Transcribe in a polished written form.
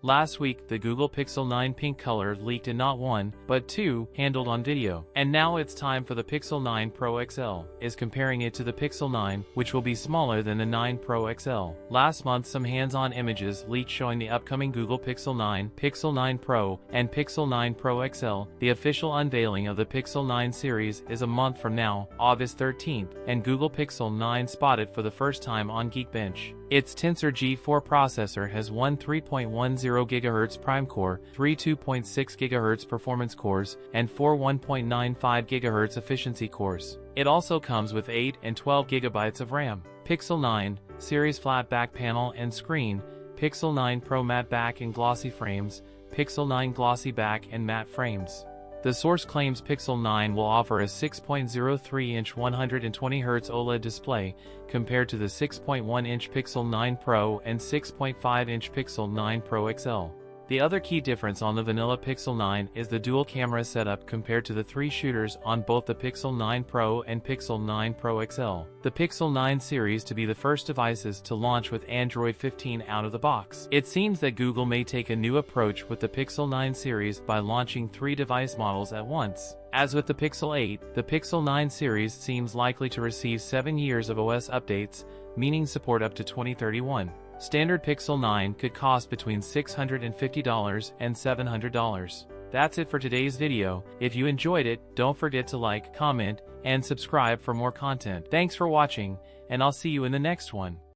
Last week, the Google Pixel 9 pink color leaked in not one, but two, handled on video. And now it's time for the Pixel 9 Pro XL, is comparing it to the Pixel 9, which will be smaller than the 9 Pro XL. Last month some hands-on images leaked showing the upcoming Google Pixel 9, Pixel 9 Pro, and Pixel 9 Pro XL. The official unveiling of the Pixel 9 series is a month from now, August 13th, and Google Pixel 9 spotted for the first time on Geekbench. Its Tensor G4 processor has one 3.10 GHz prime core, three 2.6 GHz performance cores, and four 1.95 GHz efficiency cores. It also comes with 8 and 12 GB of RAM. Pixel 9 series flat back panel and screen, Pixel 9 Pro matte back and glossy frames, Pixel 9 glossy back and matte frames. The source claims Pixel 9 will offer a 6.03-inch 120Hz OLED display, compared to the 6.1-inch Pixel 9 Pro and 6.5-inch Pixel 9 Pro XL. The other key difference on the vanilla Pixel 9 is the dual camera setup compared to the 3 shooters on both the Pixel 9 Pro and Pixel 9 Pro XL. The Pixel 9 series to be the first devices to launch with Android 15 out of the box. It seems that Google may take a new approach with the Pixel 9 series by launching 3 device models at once. As with the Pixel 8, the Pixel 9 series seems likely to receive 7 years of OS updates, meaning support up to 2031. Standard Pixel 9 could cost between $650 and $700. That's it for today's video. If you enjoyed it, don't forget to like, comment, and subscribe for more content. Thanks for watching, and I'll see you in the next one.